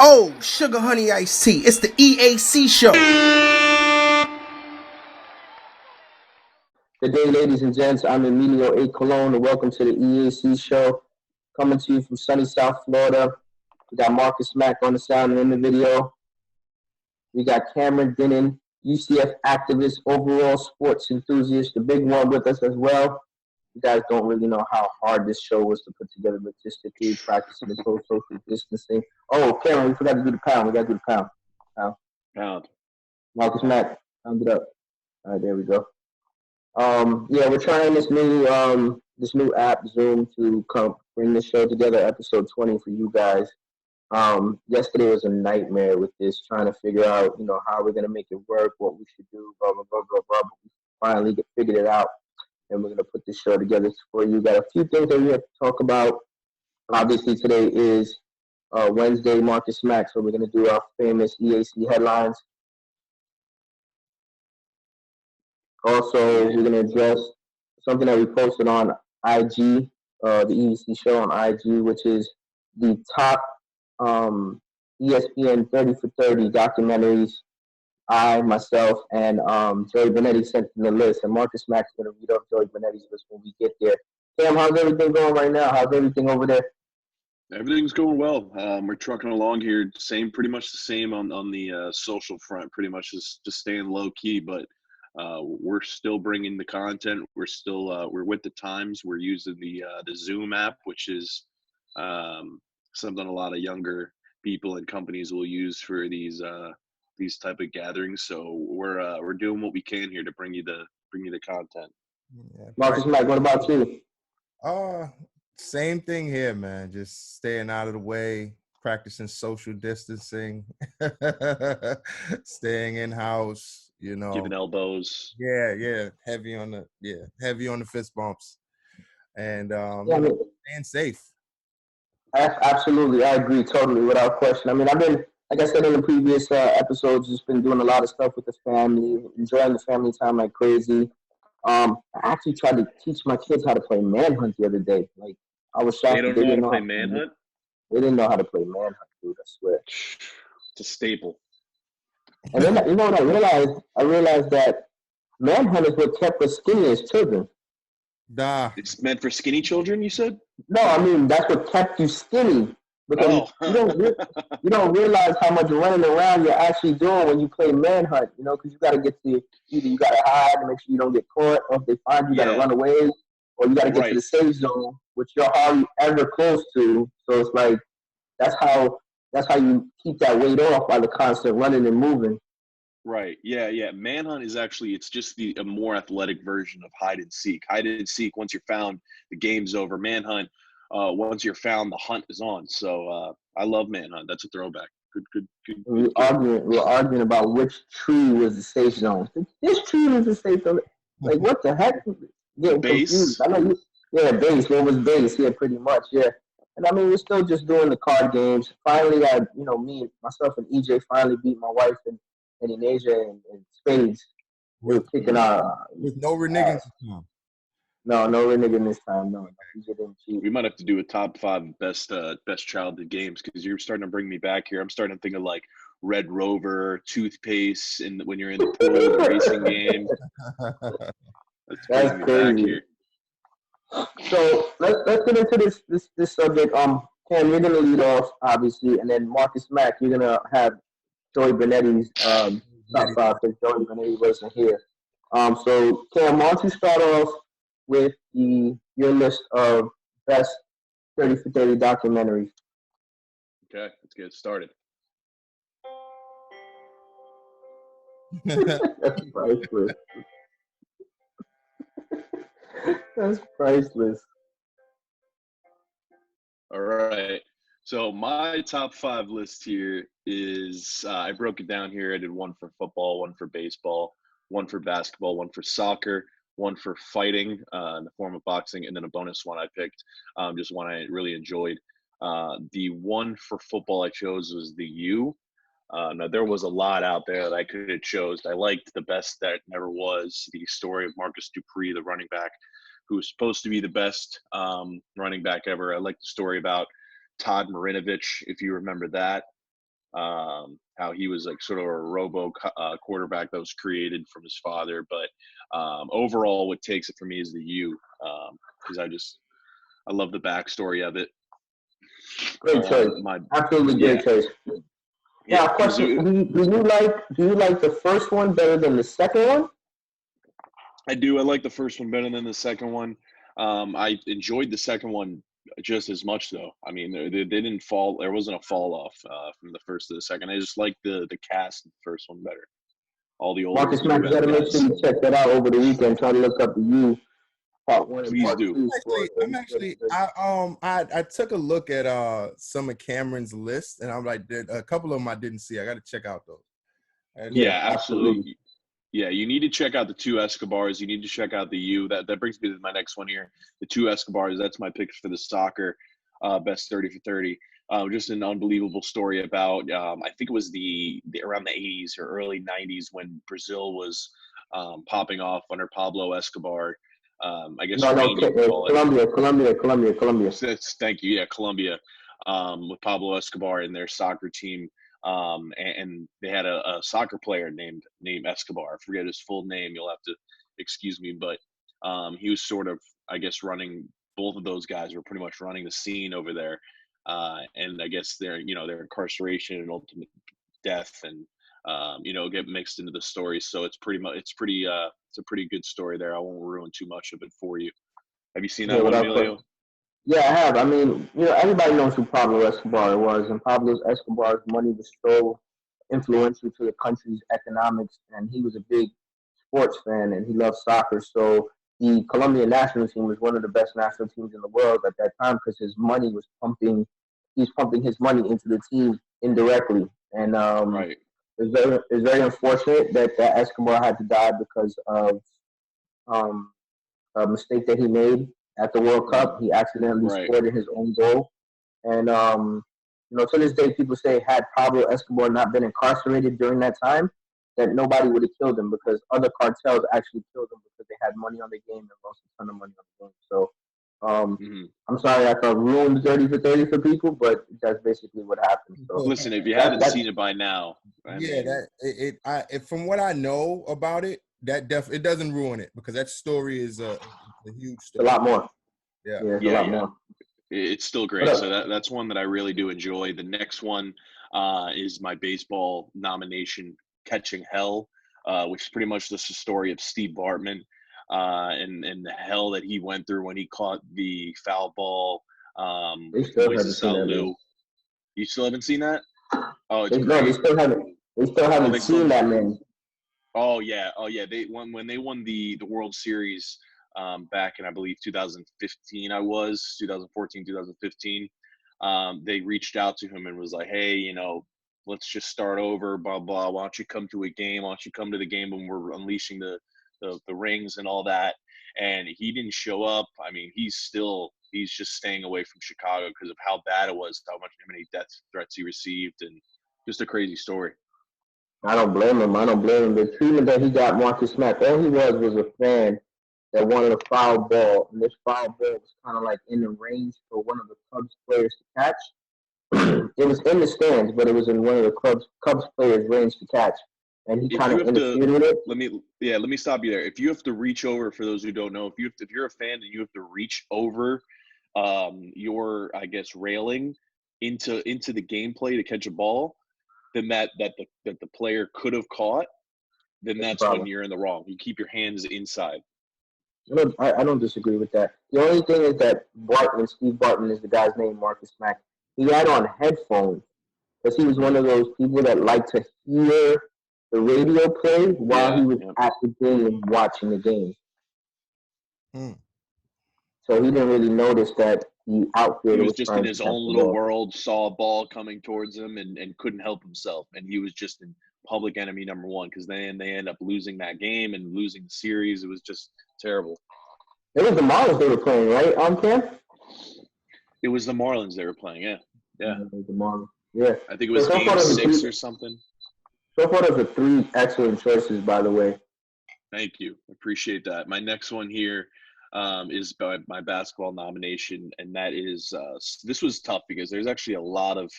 Oh, sugar honey iced tea. It's the EAC Show. Good day, ladies and gents. I'm Emilio A. Colon, and welcome to the EAC Show. Coming to you from sunny South Florida. We got Marcus Mack on the sound and in the video. We got Cameron Dinnan, UCF activist, overall sports enthusiast, the big one with us as well. You guys don't really know how hard this show was to put together logistically, practicing the social distancing. Oh, Cameron, we forgot to do the pound. We got to do the pound. Pound. Marcus Mack, pound it up. All right, there we go. We're trying this new app Zoom to come bring the show together, episode 20 for you guys. Yesterday was a nightmare with this, trying to figure out, how we're gonna make it work, what we should do, blah blah blah blah blah. But we finally figured it out, and we're gonna put this show together for you. Got a few things that we have to talk about. Obviously, today is Wednesday, Marcus Mack, so we're gonna do our famous EAC headlines. Also, we're going to address something that we posted on IG, the EAC Show on IG, which is the top ESPN 30 for 30 documentaries. I, myself, and Joey Benetti sent in the list, and Marcus Mack's going to read off Joey Benetti's list when we get there. Cam, how's everything going right now? How's everything over there? Everything's going well. We're trucking along here. Pretty much the same on the social front. Pretty much just staying low key, but we're still bringing the content. We're still we're with the times. We're using the Zoom app, which is something a lot of younger people and companies will use for these type of gatherings. So we're doing what we can here to bring you the content. Yeah, Marcus Mack, what about you? Same thing here, man. Just staying out of the way, practicing social distancing, staying in house. Giving elbows. Yeah, heavy on the fist bumps, and staying safe. Absolutely, I agree totally, without question. I mean, I've been, like I said in the previous episodes, just been doing a lot of stuff with the family, enjoying the family time like crazy. I actually tried to teach my kids how to play Manhunt the other day. Like, I was shocked. They didn't know how to play Manhunt? They didn't know how to play Manhunt, dude, I swear. It's a staple. And then, what I realized? I realized that Manhunt is what kept us skinny as children. It's meant for skinny children, you said? No, I mean, that's what kept you skinny. Because you don't realize how much running around you're actually doing when you play Manhunt, because you got to get to, either you got to hide and make sure you don't get caught, or if they find you, you got to run away, or you got to get to the safe zone, which you're hardly ever close to. So it's like, that's how you keep that weight off by the constant running and moving. Right. Yeah. Manhunt is actually, it's just a more athletic version of hide and seek. Hide and seek, once you're found, the game's over. Manhunt, once you're found, the hunt is on. So I love Manhunt. That's a throwback. Good. We were arguing about which tree was the safe zone. This tree was the safe zone. Like, what the heck? Getting confused. I know base. What was base? Yeah, pretty much. Yeah. And I mean, we're still just doing the card games. Finally, myself and EJ finally beat my wife and in Asia and spades. We're kicking our with no reneging this time. No reneging this time. No, EJ didn't cheat. We might have to do a top 5 best childhood games, because you're starting to bring me back here. I'm starting to think of like Red Rover, toothpaste, and when you're in the pool, the racing game. That's crazy. So let's get into this subject. Cam, you're gonna lead off, obviously, and then Marcus Mack, you're gonna have Joey Benetti's top 5, because Joey Benetti wasn't here. So Cam, why don't you start off with your list of best 30 for 30 documentaries? Okay, let's get started. That's priceless. That's priceless. All right. So my top 5 list here is, I broke it down here. I did one for football, one for baseball, one for basketball, one for soccer, one for fighting in the form of boxing, and then a bonus one I picked, just one I really enjoyed. The one for football I chose was the U. Now, there was a lot out there that I could have chose. I liked The Best That Never Was, the story of Marcus Dupree, the running back, who was supposed to be the best running back ever. I like the story about Todd Marinovich, if you remember that. how he was like sort of a robo quarterback that was created from his father. But overall, what takes it for me is the U, because I love the backstory of it. Great choice. Absolutely great choice. Now, question: Do you like the first one better than the second one? I do. I like the first one better than the second one. I enjoyed the second one just as much, though. I mean, they didn't fall. There wasn't a fall off from the first to the second. I just like the cast of the first one better. All the old Marcus Mack, you got to make sure you check that out over the weekend. Try to look up the U part one and part two. I took a look at some of Cameron's list, and I'm like, a couple of them I didn't see. I got to check out those. Yeah, absolutely. Yeah, you need to check out the two Escobars. You need to check out the U. That brings me to my next one here. The two Escobars. That's my pick for the soccer best 30 for 30. Just an unbelievable story about I think it was the around the 80s or early 90s when Brazil was popping off under Pablo Escobar. I guess Colombia. Thank you. Yeah, Colombia with Pablo Escobar and their soccer team. And they had a soccer player named Escobar. I forget his full name. You'll have to excuse me, but he was sort of, I guess, running. Both of those guys were pretty much running the scene over there, and I guess their incarceration and ultimate death, and get mixed into the story. So it's a pretty good story there. I won't ruin too much of it for you. Have you seen that one, Emilio? Yeah, I have. I mean, everybody knows who Pablo Escobar was, and Pablo Escobar's money was so influential to the country's economics, and he was a big sports fan, and he loved soccer. So the Colombian national team was one of the best national teams in the world at that time because his money was pumping. He's pumping his money into the team indirectly, and right. It's very unfortunate that Escobar had to die because of a mistake that he made at the World Cup. He accidentally scored in his own goal. And, to this day, people say had Pablo Escobar not been incarcerated during that time, that nobody would have killed him because other cartels actually killed him because they had money on the game and lost a ton of money on the game. So I'm sorry I thought ruined 30 for 30 for people, but that's basically what happened. So, listen, if you haven't seen it by now, from what I know about it, it doesn't ruin it because that story is a huge story. A lot more. Yeah, a lot more. It's still great. So that's one that I really do enjoy. The next one is my baseball nomination, Catching Hell, which is pretty much just the story of Steve Bartman and the hell that he went through when he caught the foul ball. They still haven't seen that. You still haven't seen that? Oh, it's great. They still haven't seen that, man. Oh yeah. They when they won the World Series back in, I believe, 2015. 2014, 2015. They reached out to him and was like, hey, let's just start over, blah blah. Why don't you come to a game? Why don't you come to the game when we're unleashing the rings and all that? And he didn't show up. I mean, he's just staying away from Chicago because of how bad it was, how many death threats he received, and just a crazy story. I don't blame him. The treatment that he got, Marcus Mack, all he was a fan that wanted a foul ball, and this foul ball was kind of like in the range for one of the Cubs players to catch. It was in the stands, but it was in one of the Cubs players' range to catch, and he kind of interfered with it. Let me stop you there. If you have to reach over, for those who don't know, if you're a fan and you have to reach over your, I guess, railing into the gameplay to catch a ball, then that the player could have caught, then that's when you're in the wrong. You keep your hands inside. I don't disagree with that. The only thing is that Steve Bartman is the guy's name, Marcus Mack. He had on headphones because he was one of those people that like to hear the radio play while he was at the game watching the game. So he didn't really notice that the outfielder was just in his own little world, saw a ball coming towards him and couldn't help himself. And he was just in public enemy number one because then they end up losing that game and losing the series. It was just terrible. It was the Marlins they were playing, right, Cam? It was the Marlins they were playing, yeah. It was the Marlins, yeah. I think it was game 6 or something. So far, those are 3 excellent choices, by the way. Thank you. Appreciate that. My next one here is my basketball nomination, and that is this was tough because there's actually a lot of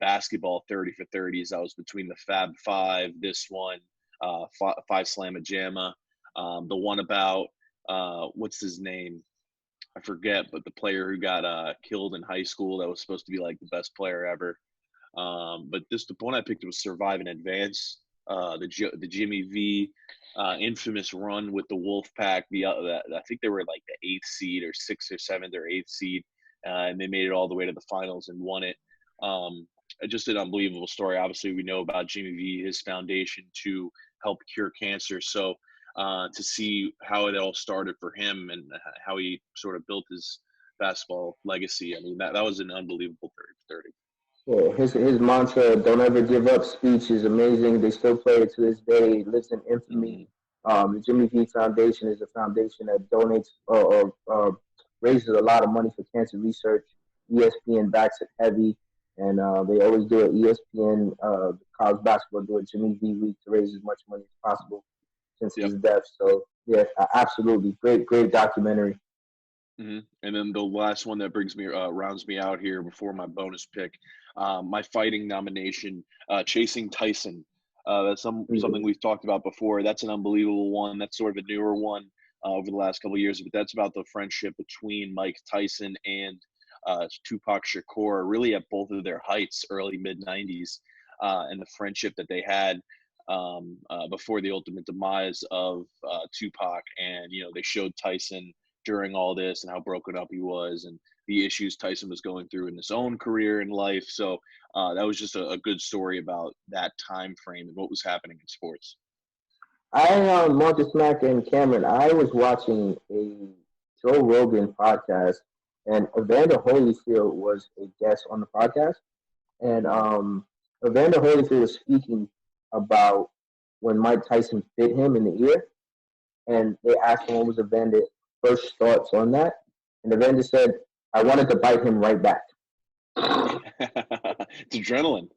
basketball 30 for 30s. That was between the Fab Five, this one, Five Slamma Jamma, the one about what's his name? I forget, but the player who got killed in high school that was supposed to be like the best player ever. But the one I picked was Survive and Advance. The Jimmy V infamous run with the Wolfpack. I think they were like the 8th seed or 6th or 7th or 8th seed, and they made it all the way to the finals and won it. Just an unbelievable story. Obviously, we know about Jimmy V, his foundation to help cure cancer. So to see how it all started for him and how he sort of built his basketball legacy, I mean, that was an unbelievable 30. Yeah, his mantra, "Don't ever give up" speech is amazing. They still play it to this day. It lives in infamy. The Jimmy V Foundation is a foundation that donates or raises a lot of money for cancer research. ESPN backs it heavy, and they always do it. ESPN, college basketball, do a Jimmy V week to raise as much money as possible since his death. So yeah, absolutely great documentary. Mm-hmm. And then the last one that brings me rounds me out here before my bonus pick, my fighting nomination, Chasing Tyson. That's something we've talked about before. That's an unbelievable one. That's sort of a newer one over the last couple of years, but that's about the friendship between Mike Tyson and Tupac Shakur, really at both of their heights, early mid 90s, and the friendship that they had before the ultimate demise of Tupac. And they showed Tyson during all this and how broken up he was and the issues Tyson was going through in his own career and life. So that was just a good story about that time frame and what was happening in sports. Marcus Mack and Cameron, I was watching a Joe Rogan podcast, and Evander Holyfield was a guest on the podcast. And Evander Holyfield was speaking about when Mike Tyson bit him in the ear. And they asked him what was Evander's first thoughts on that. And Evander said, "I wanted to bite him right back." It's adrenaline.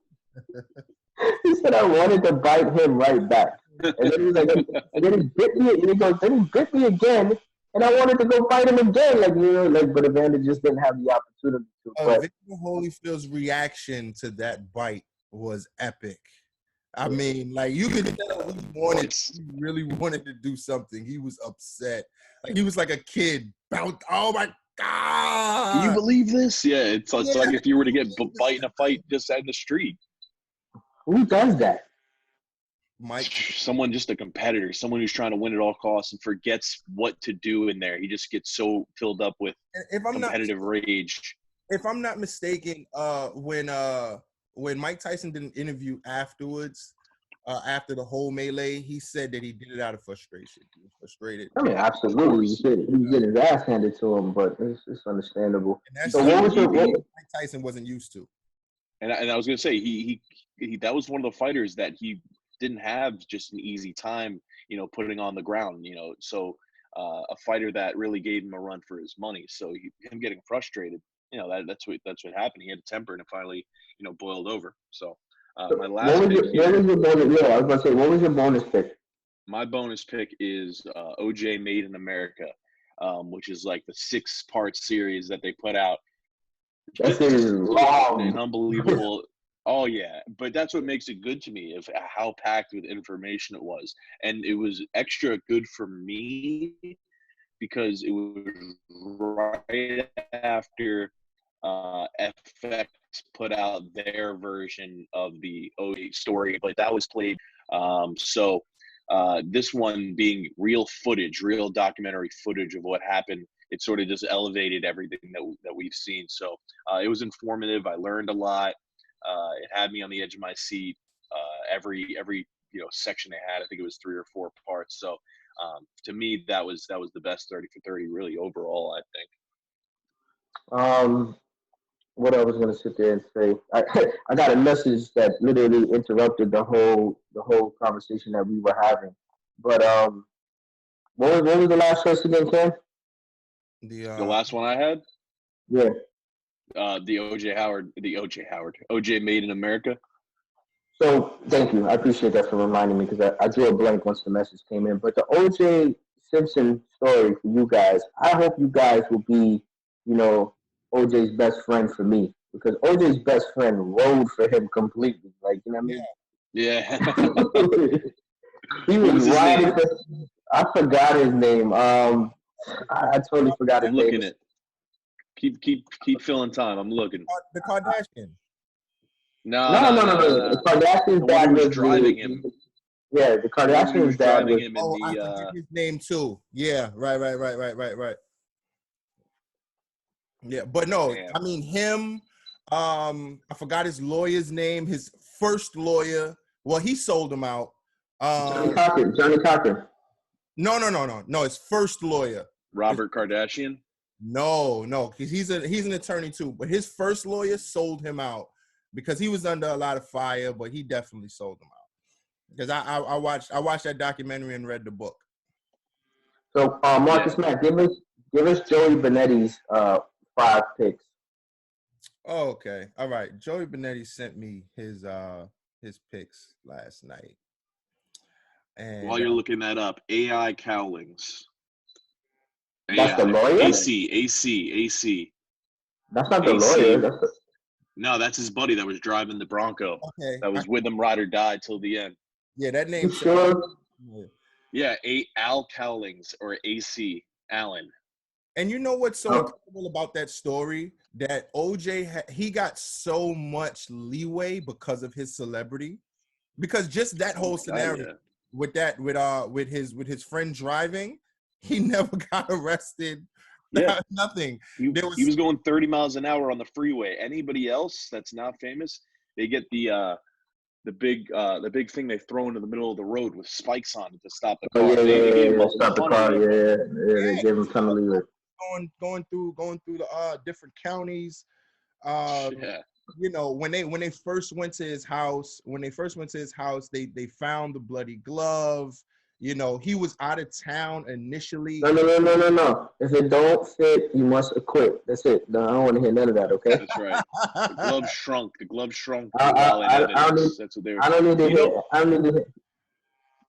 He said, "I wanted to bite him right back." And then he was like, and then he bit me, and he goes, then he bit me again, and I wanted to go fight him again. But Evander just didn't have the opportunity to. Victor Holyfield's reaction to that bite was epic. I mean, like, you could tell he really wanted to do something. He was upset. Like, he was like a kid. Oh my God. Can you believe this? Yeah, it's like if you were to get bite in a fight just out in the street. Who does that? Someone, just a competitor, someone who's trying to win at all costs and forgets what to do in there. He just gets so filled up with competitive rage. If I'm not mistaken, when Mike Tyson did an interview afterwards, after the whole melee, he said that he did it out of frustration. He was frustrated. I mean, absolutely. He was getting his ass handed to him, but it's understandable. And that's what Mike Tyson wasn't used to. And I was going to say, he that was one of the fighters that he didn't have just an easy time, putting on the ground, So a fighter that really gave him a run for his money. So him getting frustrated, that's what happened. He had a temper, and it finally, boiled over. So my last pick. What was your bonus pick? My bonus pick is OJ Made in America, which is like the 6-part series that they put out. That series is long. An unbelievable. Oh yeah, but that's what makes it good to me, of how packed with information it was, and it was extra good for me because it was right after FX put out their version of the OJ story, but that was played. So this one being real footage, real documentary footage of what happened, it sort of just elevated everything that we've seen. So it was informative. I learned a lot. It had me on the edge of my seat. Every section they had, I think it was 3 or 4 parts. So to me, that was the best 30 for 30 really overall, I think. What I was gonna sit there and say, I got a message that literally interrupted the whole conversation that we were having. But what was the last choice again, Ken? The last one I had? Yeah. The OJ Made in America. So thank you. I appreciate that for reminding me, because I drew a blank once the message came in. But the OJ Simpson story for you guys, I hope you guys will be, OJ's best friend for me. because OJ's best friend rode for him completely. Like, you know what I mean? Yeah. He What was was his riding. name? I forgot his name. I totally forgot his I'm name. looking at. Keep filling time. I'm looking. The Kardashian. No, No, no, no, no, no, no, no. The no. Kardashian's The one who dad was was driving him. the The one who Kardashian's was dad driving was. him in Oh, I forget the. his name too. Yeah, right. Yeah, but no, Damn. I mean him. I forgot his lawyer's name. His first lawyer. Well, he sold him out. Johnny Cochran. No. His first lawyer. Robert Kardashian. No, because he's an attorney too. But his first lawyer sold him out because he was under a lot of fire. But he definitely sold him out because I watched that documentary and read the book. So, Marcus Mack, give us Joey Benetti's 5 picks. Oh, okay, all right. Joey Benetti sent me his picks last night. And While you're looking that up, AI Cowlings. That's the lawyer? AC. That's not the AC. lawyer. No, that's his buddy that was driving the Bronco. okay, That was with him, ride or die till the end. yeah, that name. You sure? Yeah, Al Cowlings or AC Allen. And you know what's so incredible about that story? That OJ he got so much leeway because of his celebrity, because just that whole scenario with his friend driving, he never got arrested. Yeah. Nothing. He was going 30 miles an hour on the freeway. Anybody else that's not famous, they get the big thing they throw into the middle of the road with spikes on it to stop the car. Oh, They gave him a stop the ton car. of leeway. They gave him ton of leeway. Going through the different counties. Yeah. You know, when they first went to his house, they found the bloody glove. You know, he was out of town initially. No. If it don't fit, you must acquit. That's it. No, I don't want to hear none of that. Okay. That's right. The glove shrunk. The glove shrunk. I That's what they were. I don't need to hear. I don't need to hear.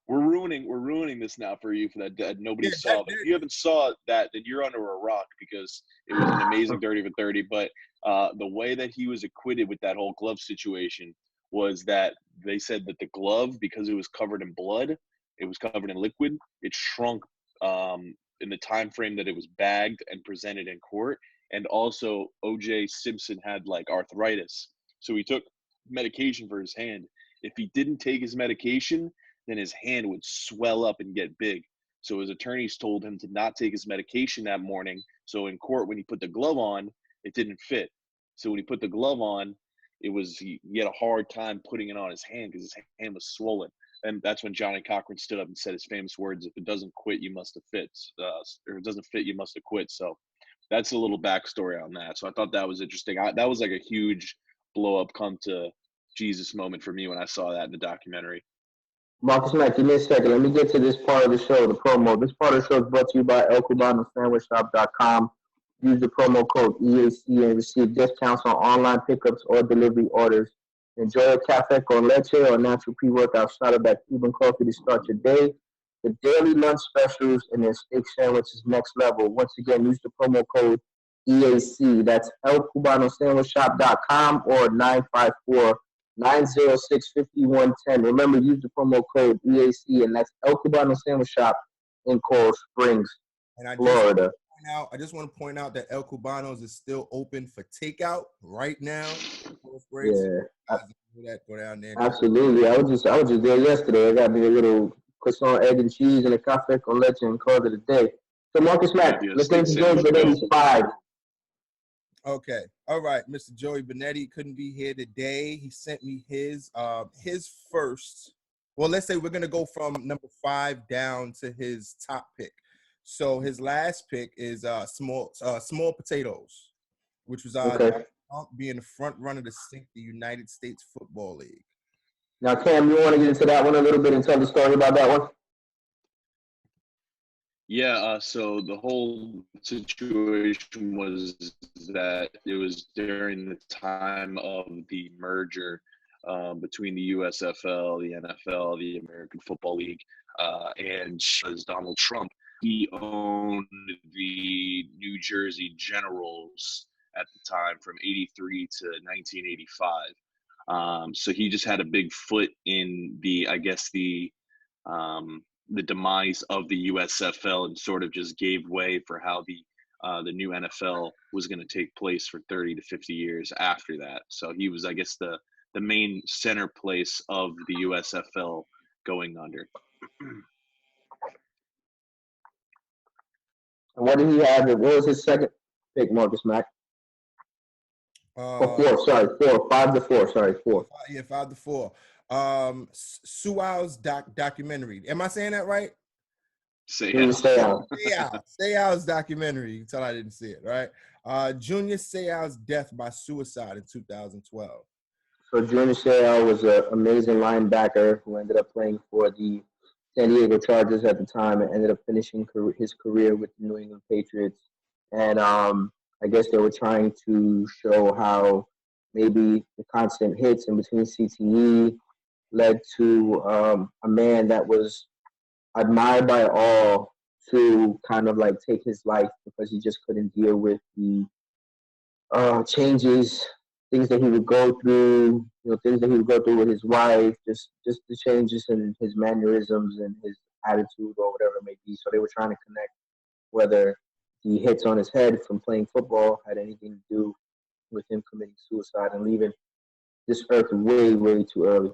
We're ruining this now for you for that nobody saw. But if you haven't saw that, then you're under a rock because it was an amazing 30 for 30. But the way that he was acquitted with that whole glove situation was that they said that the glove, because it was covered in blood, it was covered in liquid, it shrunk in the time frame that it was bagged and presented in court. And also, O.J. Simpson had like arthritis, so he took medication for his hand. If he didn't take his medication, then his hand would swell up and get big. So his attorneys told him to not take his medication that morning. So in court, when he put the glove on, it didn't fit. So when he put the glove on, he had a hard time putting it on his hand because his hand was swollen. And that's when Johnny Cochran stood up and said his famous words, "If it doesn't quit, you must acquit." Or it doesn't fit, you must acquit. So that's a little backstory on that. So I thought that was interesting. That was like a huge blow up, come to Jesus moment for me when I saw that in the documentary. Marcus Mack, give me a second. Let me get to this part of the show, the promo. This part of the show is brought to you by ElCubanoSandwichShop.com. Use the promo code EAC and receive discounts on online pickups or delivery orders. Enjoy a cafe con leche or natural pre-workout shot of that Cuban coffee to start your day. The daily lunch specials and their steak sandwich is next level. Once again, use the promo code EAC. That's ElCubanoSandwichShop.com or 954-906-5110. Remember, use the promo code EAC, and that's El Cubano Sandwich Shop in Coral Springs, Florida. I just want to point out that El Cubano's is still open for takeout right now. Yeah, go down there. Absolutely. I was just there yesterday. I got me a little croissant, egg and cheese, and a cafe con leche, and called it a day. So Marcus Mack, let's get into Joey Benetti's 5. Okay. All right. Mr. Joey Benetti couldn't be here today. He sent me his first. Well, let's say we're going to go from number 5 down to his top pick. So his last pick is small potatoes, which was being the front runner to sink the United States Football League. Now, Cam, you want to get into that one a little bit and tell the story about that one? Yeah, so the whole situation was that it was during the time of the merger between the USFL, the NFL, the American Football League, and as Donald Trump, he owned the New Jersey Generals at the time from 83 to 1985. So he just had a big foot in the demise of the USFL and sort of just gave way for how the new NFL was going to take place for 30 to 50 years after that. So he was, I guess, the main center place of the USFL going under. And what did he have? What was his second pick, Marcus Mack? Four. 5-4. Sorry, 4. Yeah, 5-4. Sewell's documentary. Am I saying that right? Sewell's documentary. You can tell I didn't see it, right? Junior Sewell's death by suicide in 2012. So Junior Seau was an amazing linebacker who ended up playing for the San Diego Chargers at the time and ended up finishing his career with the New England Patriots. And I guess they were trying to show how maybe the constant hits in between CTE led to a man that was admired by all to kind of like take his life because he just couldn't deal with the changes, things that he would go through, things that he would go through with his wife, just the changes in his mannerisms and his attitude or whatever it may be. So they were trying to connect whether the hits on his head from playing football had anything to do with him committing suicide and leaving this earth way, way too early.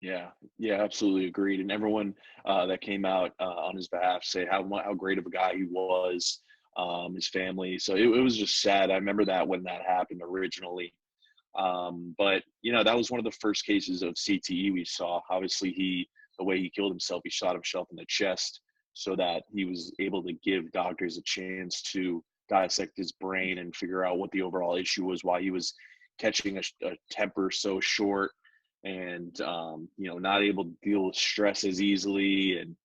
Yeah, absolutely agreed. And everyone that came out on his behalf say how great of a guy he was, his family. So it was just sad. I remember that when that happened originally. But that was one of the first cases of CTE we saw. Obviously, the way he killed himself, he shot himself in the chest so that he was able to give doctors a chance to dissect his brain and figure out what the overall issue was, why he was catching a temper so short and, not able to deal with stress as easily and,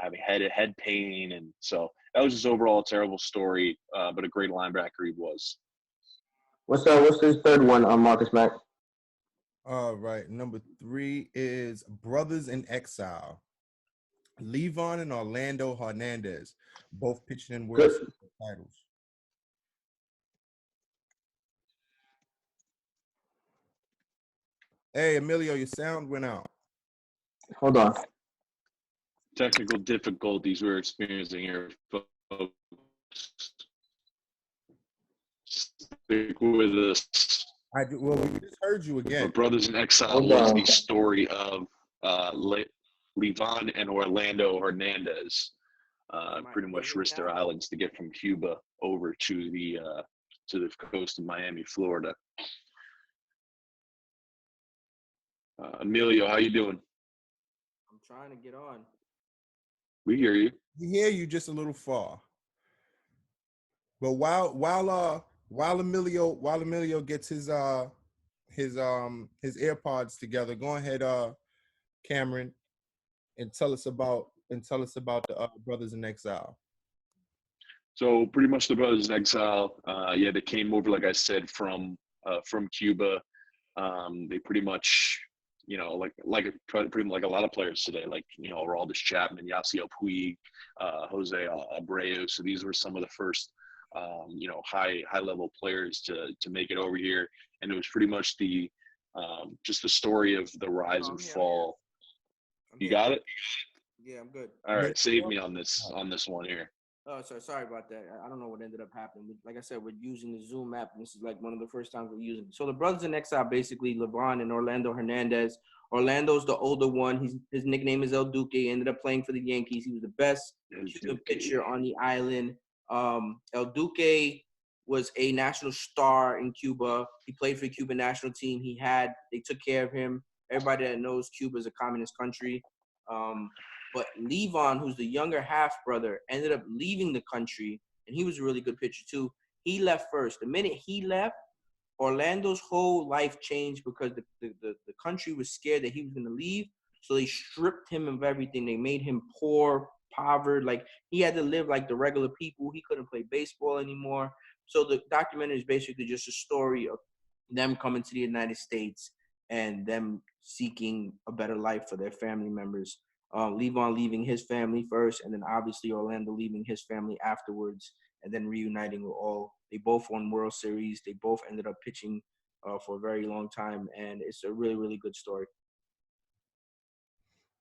having head pain. And so that was just overall a terrible story, but a great linebacker he was. What's his third one on Marcus Mack? All right. Number 3 is Brothers in Exile. Levon and Orlando Hernandez, both pitching in World Series titles. Hey, Emilio, your sound went out. Hold on. Technical difficulties we're experiencing here, folks. Stick with us. We just heard you again. Brothers in Exile was the story of Levon and Orlando Hernandez. Pretty much risked their islands to get from Cuba over to the coast of Miami, Florida. Emilio, how you doing? I'm trying to get on. We hear you. We hear you just a little far. But while Emilio gets his AirPods together, go ahead, Cameron, and tell us about the Brothers in Exile. So pretty much the Brothers in Exile, they came over, like I said, from Cuba. They pretty much, pretty much like a lot of players today, like Aroldis Chapman, Yasiel Puig, Jose Abreu. So these were some of the first high level players to make it over here, and it was pretty much just the story of the rise and fall. You got it? Yeah, I'm good. All right, save me on this one here. Oh, sorry about that. I don't know what ended up happening. Like I said, we're using the Zoom app, and this is like one of the first times we're using it. So the Brothers in Exile, basically, Levon and Orlando Hernandez. Orlando's the older one. His nickname is El Duque. He ended up playing for the Yankees. He was the best pitcher on the island. El Duque was a national star in Cuba. He played for the Cuban national team. They took care of him. Everybody that knows Cuba is a communist country. But Levon, who's the younger half brother, ended up leaving the country, and he was a really good pitcher too. He left first. The minute he left, Orlando's whole life changed because the country was scared that he was going to leave. So they stripped him of everything. They made him poor, poverty. Like he had to live like the regular people. He couldn't play baseball anymore. So the documentary is basically just a story of them coming to the United States and them seeking a better life for their family members. Levon leaving his family first, and then obviously Orlando leaving his family afterwards, and then reuniting with all They both won World Series. They both ended up pitching for a very long time, and it's a really, really good story.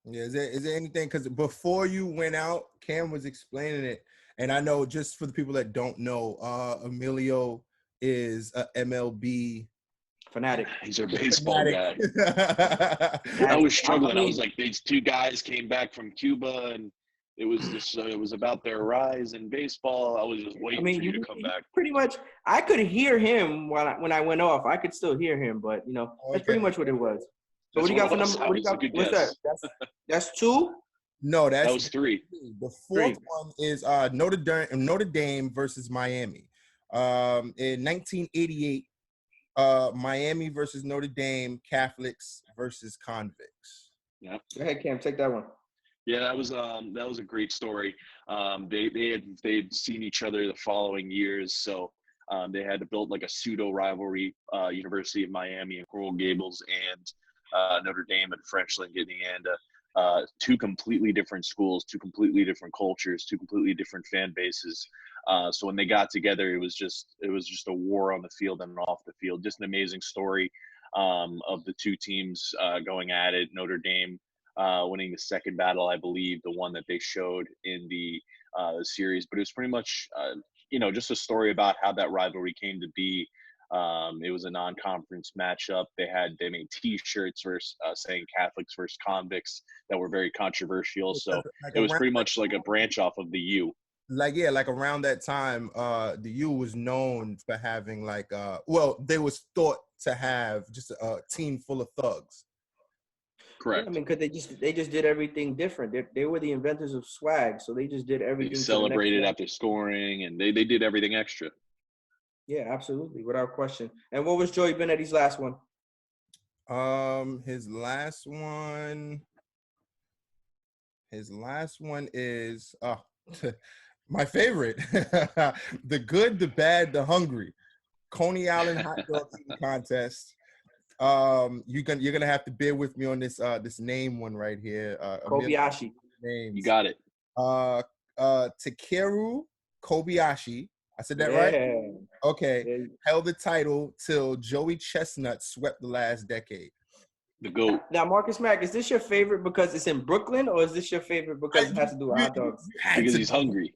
Yeah, is there anything, because before you went out, Cam was explaining it, and I know, just for the people that don't know, Emilio is a MLB Fanatic. He's our baseball guy. fanatic. I was struggling. I I mean, was like, these two guys came back from Cuba, and it was just it was about their rise in baseball. I was just waiting for you to come back. Pretty much, I could hear him when I went off. I could still hear him, but that's pretty much what it was. So what do you got for number? What do you got? What's that? That's two? No, that was three. The fourth one is Notre Dame versus Miami. In 1988, Miami versus Notre Dame, Catholics versus convicts. Yeah. Go ahead, Cam. Take that one. Yeah, that was a great story. They'd seen each other the following years, so they had to build like a pseudo rivalry. University of Miami and Coral Gables and Notre Dame and French Lick, Indiana. Two completely different schools, two completely different cultures, two completely different fan bases. So when they got together, it was just a war on the field and off the field. Just an amazing story of the two teams going at it. Notre Dame winning the second battle, I believe, the one that they showed in the series. But it was pretty much, just a story about how that rivalry came to be. It was a non-conference matchup. They made T-shirts saying Catholics versus convicts that were very controversial. So it was pretty much like a branch off of the U. Like around that time, the U was known for having they was thought to have just a team full of thugs. Correct. Yeah, I mean, because they just did everything different. They were the inventors of swag, so they just did everything. They celebrated after scoring, and they did everything extra. Yeah, absolutely, without question. And what was Joey Benetti's last one? His last one is my favorite. The good, the bad, the hungry. Coney Island hot dog eating contest. You're gonna have to bear with me on this name one right here. Kobayashi. Names. You got it. Takeru Kobayashi. I said that right? Okay. Yeah. Held the title till Joey Chestnut swept the last decade. The GOAT. Now, Marcus Mack, is this your favorite because it's in Brooklyn, or is this your favorite because it has to do with hot dogs? Because he's hungry.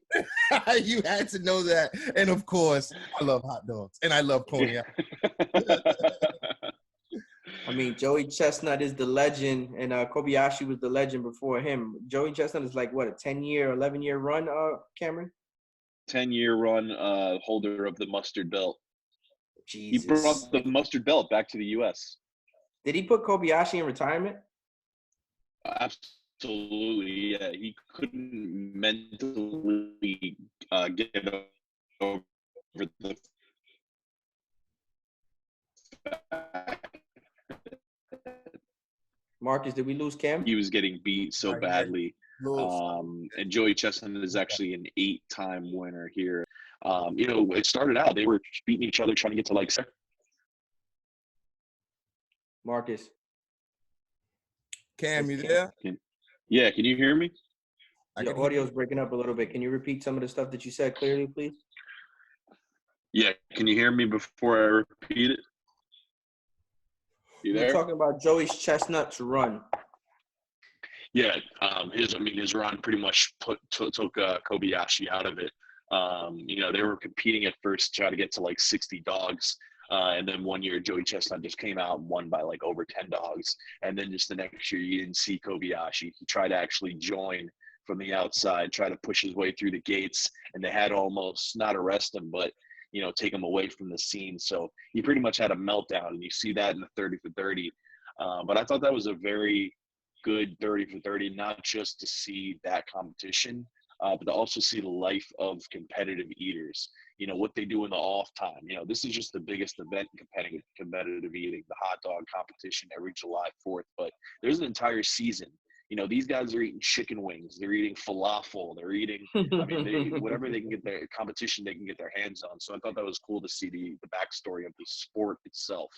You had to know that. And of course, I love hot dogs. And I love Coney Island. I mean, Joey Chestnut is the legend, and Kobayashi was the legend before him. Joey Chestnut is like, what, a 10-year, 11-year run, Cameron? 10-year run, holder of the mustard belt. Jesus. He brought the mustard belt back to the U.S. Did he put Kobayashi in retirement? Absolutely, yeah. He couldn't mentally get over the Marcus, did we lose Cam? he was getting beat so badly. And Joey Chestnut is actually an 8-time winner here. It started out, they were beating each other, trying to get to like Marcus. Cam, you there? Can you hear me? Your audio's breaking up a little bit. Can you repeat some of the stuff that you said clearly, please? Yeah, can you hear me before I repeat it? You there? You're talking about Joey Chestnut's run. Yeah, his run pretty much took Kobayashi out of it. They were competing at first to try to get to like 60 dogs. And then one year, Joey Chestnut just came out and won by like over 10 dogs. And then just the next year, you didn't see Kobayashi. He tried to actually join from the outside, try to push his way through the gates. And they had to almost not arrest him, but, take him away from the scene. So he pretty much had a meltdown. And you see that in the 30 for 30. But I thought that was a very good 30 for 30, not just to see that competition, but to also see the life of competitive eaters, what they do in the off time. This is just the biggest event in competitive eating, the hot dog competition every July 4th, but there's an entire season. These guys are eating chicken wings, they're eating falafel, they're eating, whatever they can get their competition, they can get their hands on. So I thought that was cool to see the backstory of the sport itself.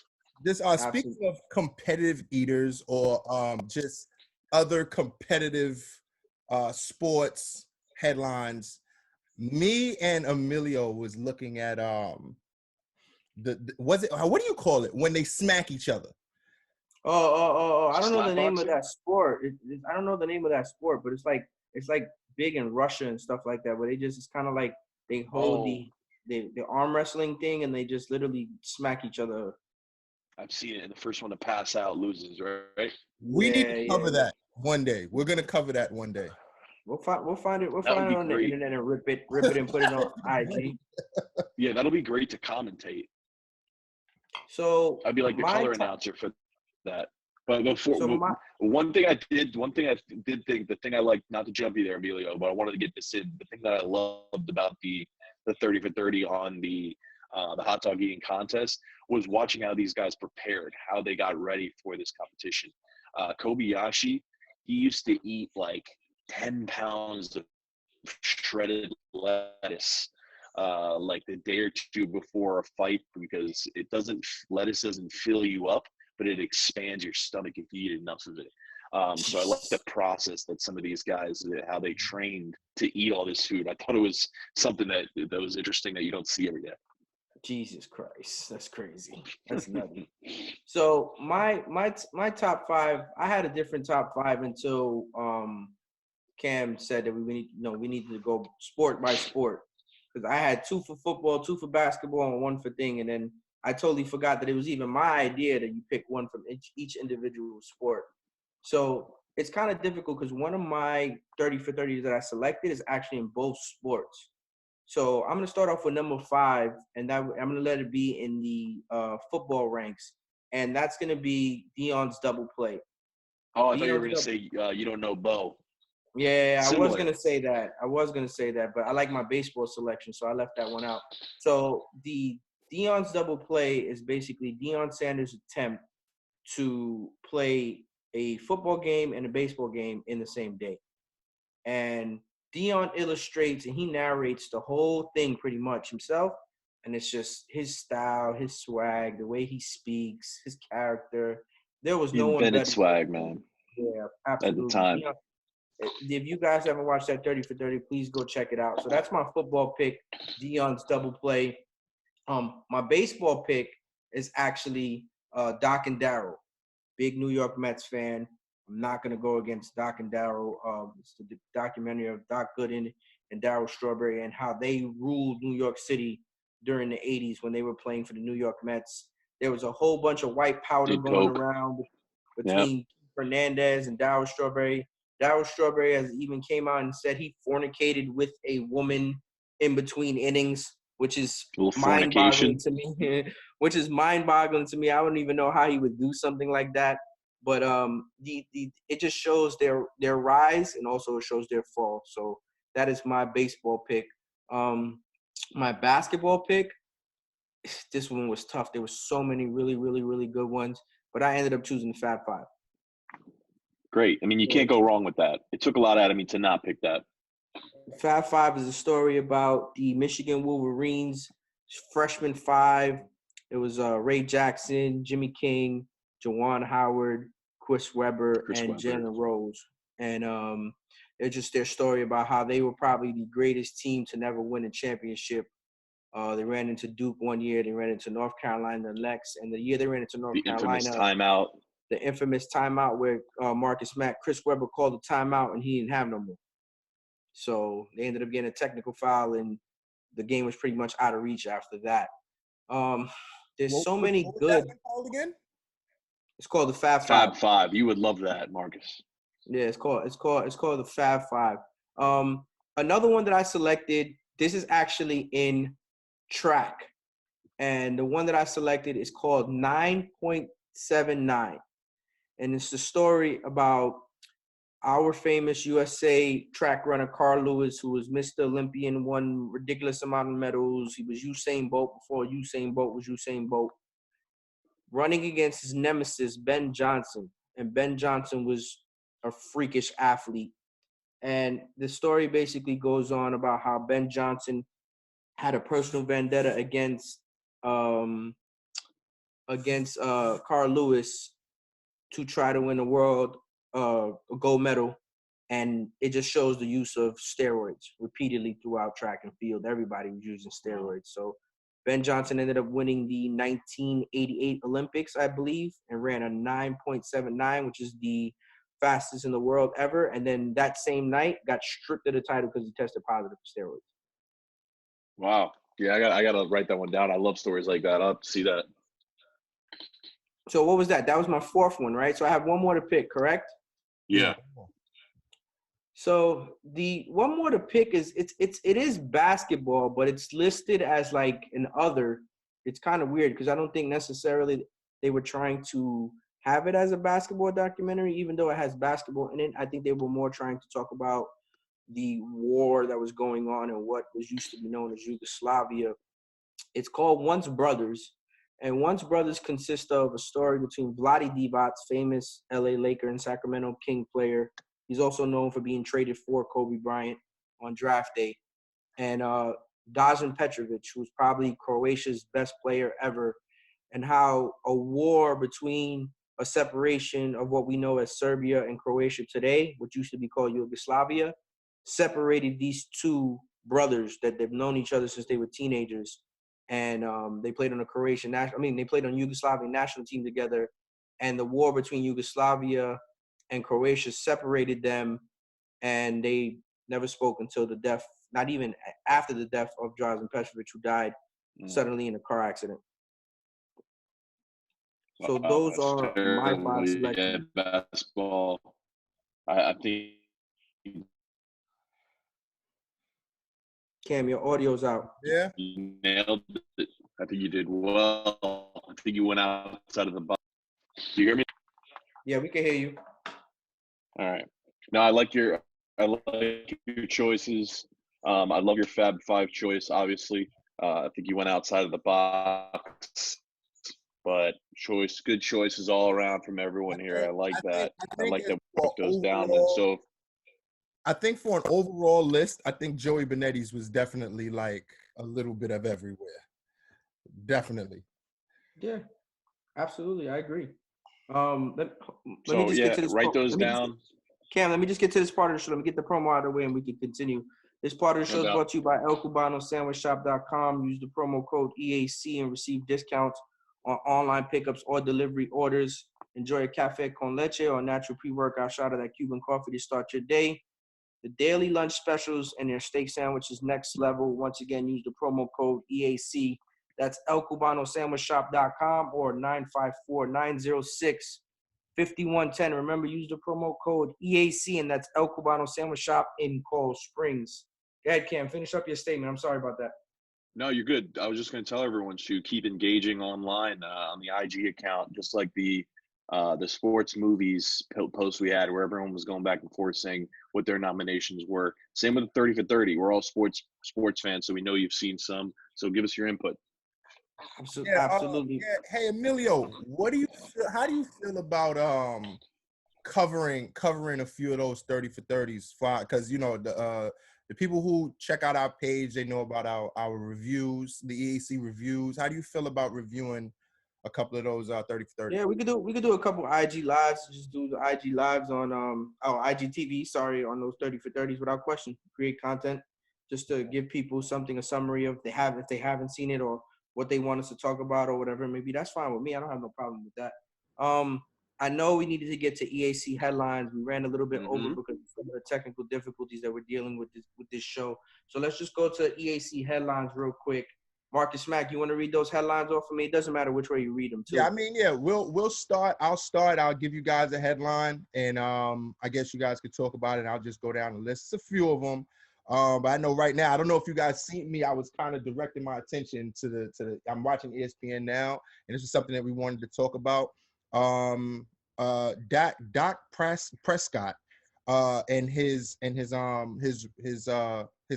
This speaking of competitive eaters or just other competitive sports headlines, Me and Emilio was looking at was it, what do you call it when they smack each other? I don't know the Slap name of boxing? that sport. I don't know the name of that sport, but it's like big in Russia and stuff like that, where they just, it's kind of like they hold Oh, the arm wrestling thing and they just literally smack each other. I've seen it. And the first one to pass out loses, right? We need to Yeah. cover that one day. We're gonna cover that one day. We'll find it That would be on the great. internet and rip it and put it on IG. Yeah, that'll be great to commentate. So I'd be like the my color top, announcer for that. But before so my one thing I did think, the thing I liked, not to jump you there, Emilio, but I wanted to get this in. The thing that I loved about the 30 for 30 on the hot dog eating contest was watching how these guys prepared, how they got ready for this competition. Kobayashi, he used to eat like 10 pounds of shredded lettuce like the day or two before a fight because lettuce doesn't fill you up, but it expands your stomach if you eat enough of it. So I like the process that some of these guys, how they trained to eat all this food. I thought it was something that was interesting that you don't see every day. Jesus Christ, that's crazy. That's nutty. So my top five, I had a different top five until Cam said that we need to go sport by sport, because I had 2 for football, 2 for basketball, and 1 for thing, and then I totally forgot that it was even my idea that you pick 1 from each individual sport. So it's kind of difficult because one of my 30 for 30s that I selected is actually in both sports. So I'm gonna start off with number 5, and that I'm gonna let it be in the football ranks, and that's gonna be Dion's double play. Oh, I thought you were Dion's going to say you don't know Bo. Yeah, I was Similar. gonna say that. But I like my baseball selection, so I left that one out. So the Dion's double play is basically Deion Sanders' attempt to play a football game and a baseball game in the same day. And Dion illustrates and he narrates the whole thing pretty much himself. And it's just his style, his swag, the way he speaks, his character. There was He no one invented better. swag, man, Yeah, at the absolutely. time. If you guys haven't watched that 30 for 30, please go check it out. So that's my football pick, Dion's double play. My baseball pick is actually Doc and Darryl, big New York Mets fan. I'm not gonna go against Doc and Darryl. It's the documentary of Doc Gooden and Darryl Strawberry and how they ruled New York City during the 80s when they were playing for the New York Mets. There was a whole bunch of white powder Did going coke. around Yeah. between Fernandez and Darryl Strawberry. Darryl Strawberry has even came out and said he fornicated with a woman in between innings, which is A little mind-boggling fornication. to me. I wouldn't even know how he would do something like that. But it just shows their rise and also it shows their fall. So that is my baseball pick. My basketball pick, this one was tough. There were so many really, really, really good ones, but I ended up choosing the Fab Five. Great. I mean, you can't go wrong with that. It took a lot out of me to not pick that. Fab Five is a story about the Michigan Wolverines freshman 5. It was Ray Jackson, Jimmy King, Jawan Howard, Chris Webber, and Jalen Rose. And it's just their story about how they were probably the greatest team to never win a championship. They ran into Duke one year. They ran into North Carolina next. And the year they ran into North Carolina, the infamous timeout where Marcus Mack, Chris Webber called the timeout and he didn't have no more. So they ended up getting a technical foul and the game was pretty much out of reach after that. There's so many good. What's that called again? It's called the Fab Five. Fab Five. You would love that, Marcus. Yeah, it's called the Fab Five. Another one that I selected. This is actually in track, and the one that I selected is called 9.79, and it's the story about our famous USA track runner Carl Lewis, who was Mr. Olympian, won ridiculous amount of medals. He was Usain Bolt before Usain Bolt was Usain Bolt, running against his nemesis, Ben Johnson. And Ben Johnson was a freakish athlete. And the story basically goes on about how Ben Johnson had a personal vendetta against Carl Lewis to try to win a world gold medal. And it just shows the use of steroids repeatedly throughout track and field. Everybody was using steroids. So Ben Johnson ended up winning the 1988 Olympics, I believe, and ran a 9.79, which is the fastest in the world ever. And then that same night got stripped of the title because he tested positive for steroids. Wow. Yeah, I gotta write that one down. I love stories like that. I'll have to see that. So what was that? That was my fourth one, right? So I have one more to pick, correct? Yeah. So the one more to pick is it is basketball, but it's listed as like an other. It's kind of weird because I don't think necessarily they were trying to have it as a basketball documentary, even though it has basketball in it. I think they were more trying to talk about the war that was going on and what was used to be known as Yugoslavia. It's called Once Brothers, and Once Brothers consists of a story between Vlade Divac, famous LA Laker and Sacramento King player. He's also known for being traded for Kobe Bryant on draft day, and Drazen Petrovic, who's probably Croatia's best player ever, and how a war between a separation of what we know as Serbia and Croatia today, which used to be called Yugoslavia, separated these two brothers that they've known each other since they were teenagers. And they played on they played on Yugoslavian national team together. And the war between Yugoslavia and Croatia separated them, and they never spoke until the death, not even after the death of Drazen Petrovic, who died suddenly in a car accident. So those are my five selections. Basketball. I think. Cam, your audio's out. Yeah. You nailed it. I think you did well. I think you went outside of the box. Do you hear me? Yeah, we can hear you. All right. No, I like your choices. I love your Fab Five choice. Obviously, I think you went outside of the box, but good choices all around from everyone here. I like that. I like that what goes down. And so, I think for an overall list, I think Joey Benetti's was definitely like a little bit of everywhere. Definitely. Yeah, absolutely. I agree. Let me just yeah, get to this. write those down. Cam, let me just get to this part of the show. Let me get the promo out of the way and we can continue. This part of the show is brought to you by ElCubanoSandwichShop.com. Use the promo code EAC and receive discounts on online pickups or delivery orders. Enjoy a cafe con leche or a natural pre-workout shot of that Cuban coffee to start your day. The daily lunch specials and their steak sandwich is next level. Once again, use the promo code EAC. That's ElCubanoSandwichShop.com or 954-906-5110. Remember, use the promo code EAC, and that's El Cubano Sandwich Shop in Coral Springs. Go ahead, Cam. Finish up your statement. I'm sorry about that. No, you're good. I was just going to tell everyone to keep engaging online on the IG account, just like the sports movies post we had where everyone was going back and forth saying what their nominations were. Same with the 30 for 30. We're all sports fans, so we know you've seen some. So give us your input. Absolutely. Hey, Emilio, how do you feel about covering a few of those 30 for 30s? Because the people who check out our page, they know about our reviews, the EAC reviews. How do you feel about reviewing a couple of those 30 for 30? Yeah, we could do a couple IG lives. Just do the IG lives on IGTV. Sorry, on those 30 for 30s without question. Create content just to give people a summary of if they haven't seen it or what they want us to talk about or whatever. Maybe that's fine with me. I don't have no problem with that. I know we needed to get to EAC headlines. We ran a little bit over because of some of the technical difficulties that we're dealing with this show. So let's just go to EAC headlines real quick. Marcus Mack, you want to read those headlines off for me? It doesn't matter which way you read them, too. Yeah, we'll start. I'll start. I'll give you guys a headline, and I guess you guys could talk about it. I'll just go down the list. It's a few of them. But I know right now, I don't know if you guys seen me. I was kind of directing my attention to the. I'm watching ESPN now, and this is something that we wanted to talk about. Dak Prescott, and his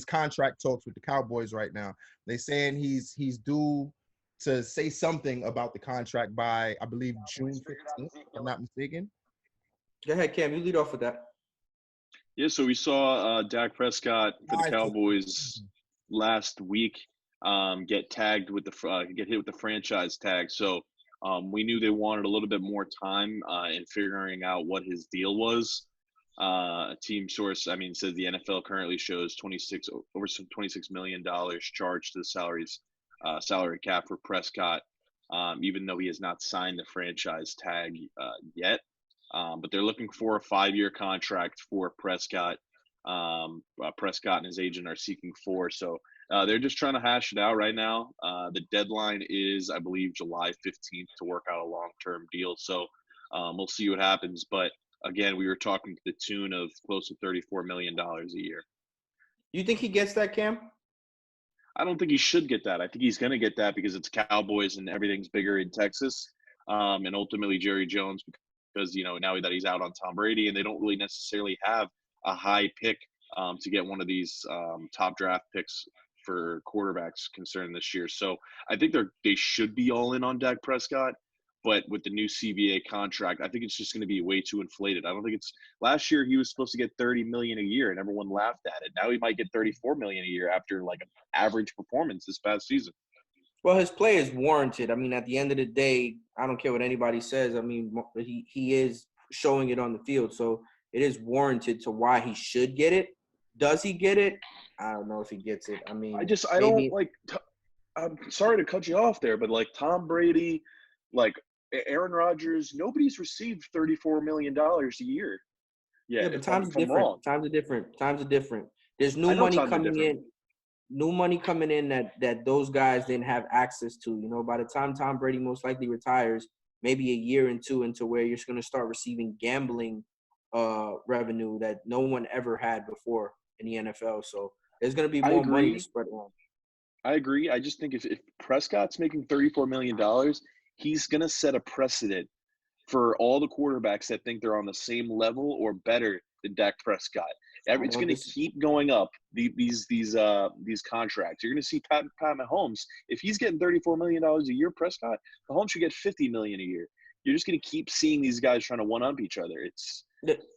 contract talks with the Cowboys right now. They're saying he's due to say something about the contract by, I believe, June 15th, if I'm not mistaken. Go ahead, Cam. You lead off with that. Yeah, so we saw Dak Prescott for the Cowboys last week get tagged with get hit with the franchise tag. So we knew they wanted a little bit more time in figuring out what his deal was. A team source, says the NFL currently shows over $26 million charged to the salary cap for Prescott, even though he has not signed the franchise tag yet. But they're looking for a 5-year contract for Prescott. Prescott and his agent are seeking 4. So they're just trying to hash it out right now. The deadline is, I believe, July 15th to work out a long-term deal. So we'll see what happens. But again, we were talking to the tune of close to $34 million a year. You think he gets that, Cam? I don't think he should get that. I think he's going to get that because it's Cowboys and everything's bigger in Texas. And ultimately Jerry Jones, because, now that he's out on Tom Brady and they don't really necessarily have a high pick to get one of these top draft picks for quarterbacks concerned this year. So I think they should be all in on Dak Prescott. But with the new CBA contract, I think it's just going to be way too inflated. I don't think it's – last year he was supposed to get $30 million a year, and everyone laughed at it. Now he might get $34 million a year after, like, an average performance this past season. Well, his play is warranted. At the end of the day, I don't care what anybody says. He is showing it on the field. So it is warranted to why he should get it. Does he get it? I don't know if he gets it. I'm sorry to cut you off there, but, like, Tom Brady, like – Aaron Rodgers, nobody's received $34 million a year. Yeah, but times are different. Times are different. There's new money coming in that those guys didn't have access to. By the time Tom Brady most likely retires, maybe a year and 2 into where you're going to start receiving gambling revenue that no one ever had before in the NFL. So there's going to be more money to spread around. I agree. I just think if Prescott's making $34 million, he's going to set a precedent for all the quarterbacks that think they're on the same level or better than Dak Prescott. It's going to keep going up, these contracts. You're going to see Pat Mahomes. If he's getting $34 million a year, Prescott, Mahomes should get $50 million a year. You're just going to keep seeing these guys trying to one-up each other.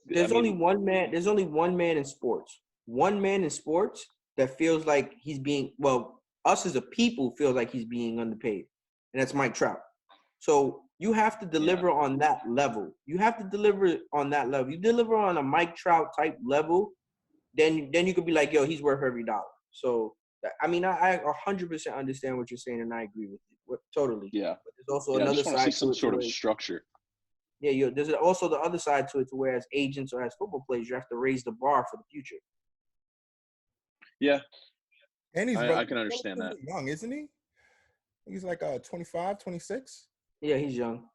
There's only one man in sports. One man in sports that feels like he's being – well, us as a people feel like he's being underpaid, and that's Mike Trout. So you have to deliver on that level. You deliver on a Mike Trout type level, then you could be like, yo, he's worth every dollar. So, I 100% understand what you're saying, and I agree with you. Totally. Yeah. But there's also another side to it. Some sort of structure. Yeah, there's also the other side to it, to where as agents or as football players, you have to raise the bar for the future. Yeah. And I can understand that. Young, isn't he? He's like 25, 26. Yeah, he's young.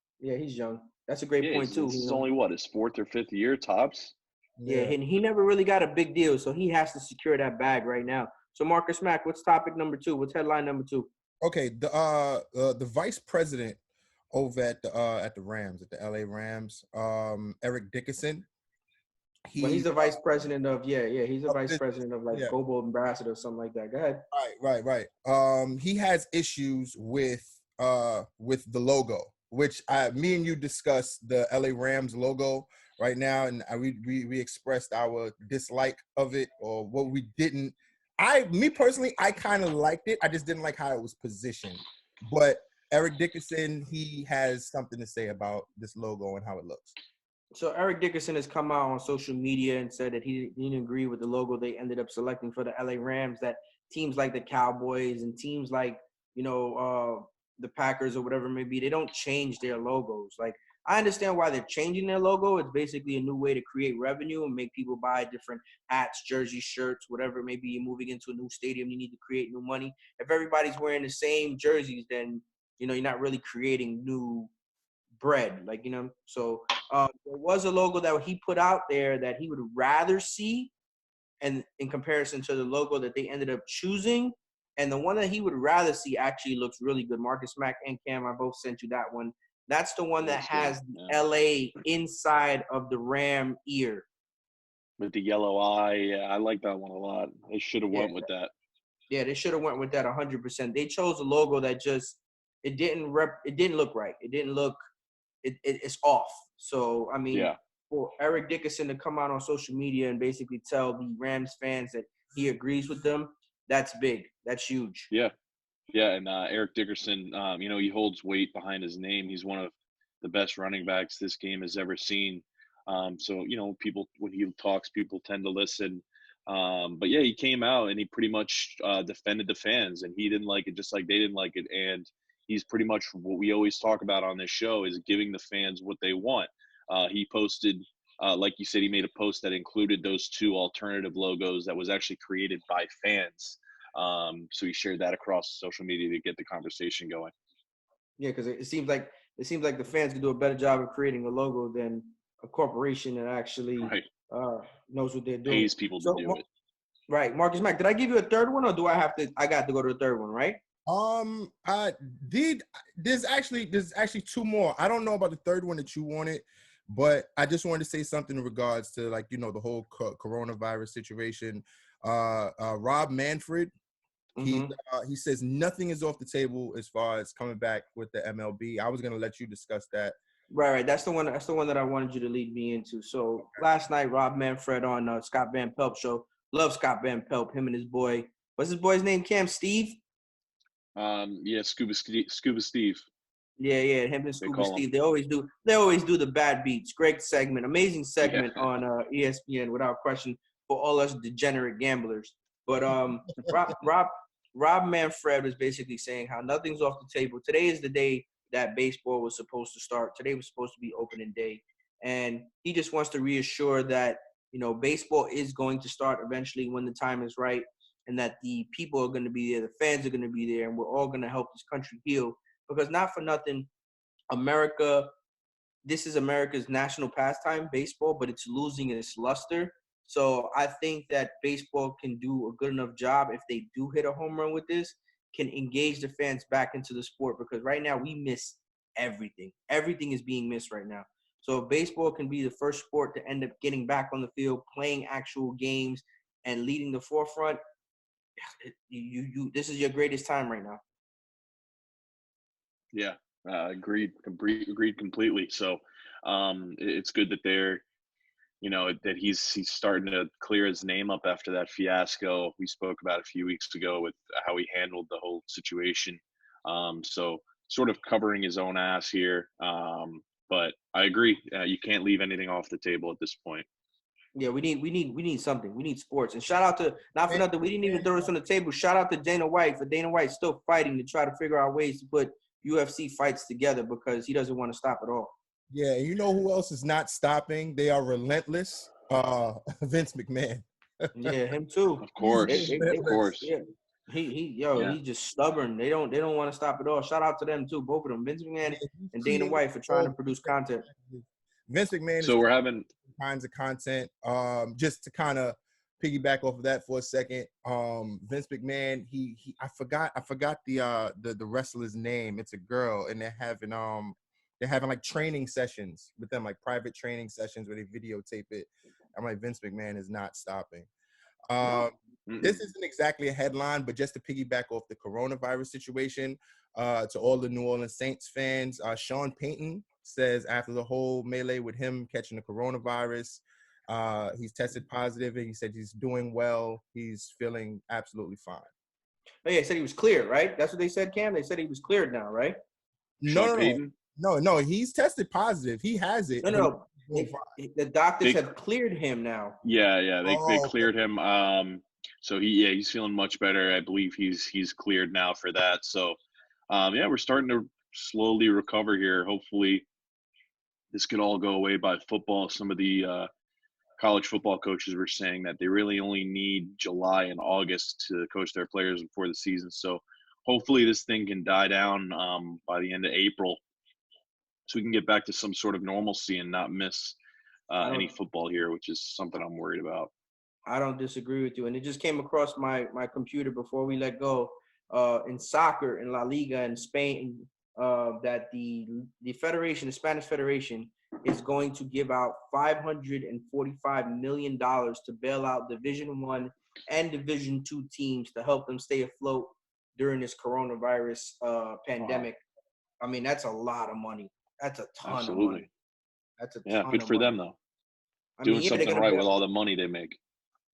That's a great point, too. This is only, his 4th or 5th year, tops? Yeah, and he never really got a big deal, so he has to secure that bag right now. So, Marcus Mack, what's topic number 2? What's headline number 2? Okay, the vice president over at the Rams, at the LA Rams, Eric Dickerson. He's the vice president of he's a vice president of global ambassador or something like that. Go ahead. Right. He has issues with the logo, which me and you discussed the LA Rams logo right now, and we expressed our dislike of it, or what we didn't. Me personally, I kind of liked it. I just didn't like how it was positioned. But Eric Dickerson, he has something to say about this logo and how it looks. So Eric Dickerson has come out on social media and said that he didn't agree with the logo they ended up selecting for the LA Rams, that teams like the Cowboys and teams like, the Packers or whatever it may be, they don't change their logos. Like, I understand why they're changing their logo. It's basically a new way to create revenue and make people buy different hats, jerseys, shirts, whatever it may be. You're moving into a new stadium, you need to create new money. If everybody's wearing the same jerseys, then, you're not really creating new bread. So there was a logo that he put out there that he would rather see, and in comparison to the logo that they ended up choosing. And the one that he would rather see actually looks really good. Marcus Mack and Cam, I both sent you that one. That's the one that has the LA inside of the Ram ear. With the yellow eye. Yeah, I like that one a lot. They should have went with that. Yeah, they should have went with that 100%. They chose a logo that just it didn't look right. It didn't look it's off. So for Eric Dickerson to come out on social media and basically tell the Rams fans that he agrees with them, that's big. That's huge. Yeah. Yeah, and Eric Dickerson, he holds weight behind his name. He's one of the best running backs this game has ever seen. So, people, when he talks, people tend to listen. But yeah, he came out and he pretty much defended the fans, and he didn't like it just like they didn't like it. And he's pretty much what we always talk about on this show is giving the fans what they want. He posted, like you said, he made a post that included those two alternative logos that was actually created by fans. So he shared that across social media to get the conversation going. Yeah, because it seems like the fans can do a better job of creating a logo than a corporation that actually knows what they're doing. Pays people to do it. Right, Marcus Mack. Did I give you a third one, or do I have to? I got to go to the third one, right? I did. There's actually two more. I don't know about the third one that you wanted, but I just wanted to say something in regards to the whole coronavirus situation. Rob Manfred, he says nothing is off the table as far as coming back with the MLB. I was gonna let you discuss that. Right. That's the one. That's the one that I wanted you to lead me into. So last night, Rob Manfred on Scott Van Pelt show. Love Scott Van Pelt. Him and his boy. What's his boy's name? Cam? Steve? Yeah, Scuba Steve. Yeah. Him and Scuba Steve. They always do the bad beats. Great segment. Amazing segment on ESPN, without question, for all us degenerate gamblers. But Rob Manfred was basically saying how nothing's off the table. Today is the day that baseball was supposed to start. Today was supposed to be opening day. And he just wants to reassure that, baseball is going to start eventually when the time is right, and that the people are going to be there, the fans are going to be there, and we're all going to help this country heal. Because not for nothing, this is America's national pastime, baseball, but it's losing its luster. So I think that baseball can do a good enough job, if they do hit a home run with this, can engage the fans back into the sport, because right now we miss everything. Everything is being missed right now. So if baseball can be the first sport to end up getting back on the field, playing actual games, and leading the forefront, this is your greatest time right now. Yeah, agreed completely. So it's good that they're, that he's starting to clear his name up after that fiasco we spoke about a few weeks ago with how he handled the whole situation. So sort of covering his own ass here. But I agree. You can't leave anything off the table at this point. Yeah, we need something. We need sports. And shout out to, not for nothing, we didn't even throw this on the table. Shout out to Dana White, for Dana White still fighting to try to figure out ways to put UFC fights together, because he doesn't want to stop at all. Yeah, and you know who else is not stopping? They are relentless. Vince McMahon. Yeah, him too. Of course, of course. Yeah. He's just stubborn. They don't want to stop at all. Shout out to them too, both of them, Vince McMahon and Dana White, for trying to produce content. Vince McMahon. So we're having kinds of content. Just to kind of piggyback off of that for a second. Vince McMahon. I forgot the wrestler's name. It's a girl, and they're having like training sessions with them, like private training sessions where they videotape it. I'm like, Vince McMahon is not stopping. This isn't exactly a headline, but just to piggyback off the coronavirus situation, to all the New Orleans Saints fans, Sean Payton says after the whole melee with him catching the coronavirus, he's tested positive, and he said he's doing well. He's feeling absolutely fine. Oh yeah, he said he was cleared, right? That's what they said, Cam? They said he was cleared now, right? No, he's tested positive. He has it. No. The doctors have cleared him now. Yeah, they cleared him. So he's feeling much better. I believe he's cleared now for that. So we're starting to slowly recover here. Hopefully this could all go away by football. Some of the college football coaches were saying that they really only need July and August to coach their players before the season. So hopefully this thing can die down by the end of April, so we can get back to some sort of normalcy and not miss any football here, which is something I'm worried about. I don't disagree with you. And it just came across my computer before we let go, in soccer, in La Liga in Spain, that the Spanish Federation, is going to give out $545 million to bail out Division I and Division II teams to help them stay afloat during this coronavirus pandemic. Wow. I mean, that's a lot of money. That's a ton of money. That's a ton good for them though. Doing something right with all the money they make.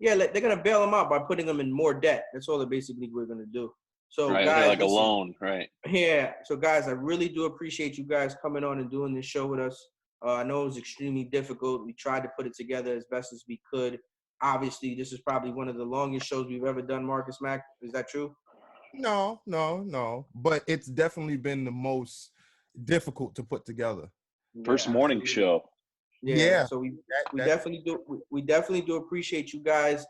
Yeah, they're gonna bail them out by putting them in more debt. That's all we're gonna do. So right, guys, like a loan, right? Yeah. So guys, I really do appreciate you guys coming on and doing this show with us. I know it was extremely difficult. We tried to put it together as best as we could. Obviously, this is probably one of the longest shows we've ever done, Marcus Mack. Is that true? No. But it's definitely been the most difficult to put together. First Yeah, morning absolutely. show. Yeah. So we That- definitely do appreciate you guys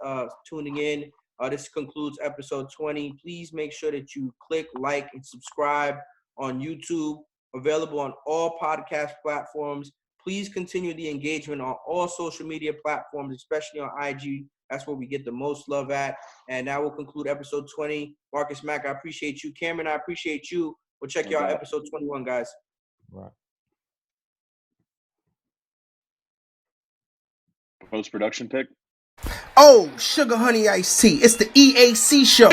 tuning in. This concludes episode 20. Please make sure that you click like and subscribe on YouTube. Available on all podcast platforms. Please continue the engagement on all social media platforms, especially on IG. That's where we get the most love at. And that will conclude episode 20. Marcus Mack, I appreciate you. Cameron, I appreciate you. We'll check you out episode 21, guys. Right. Post production pick. Oh, sugar honey iced tea. It's the EAC Show.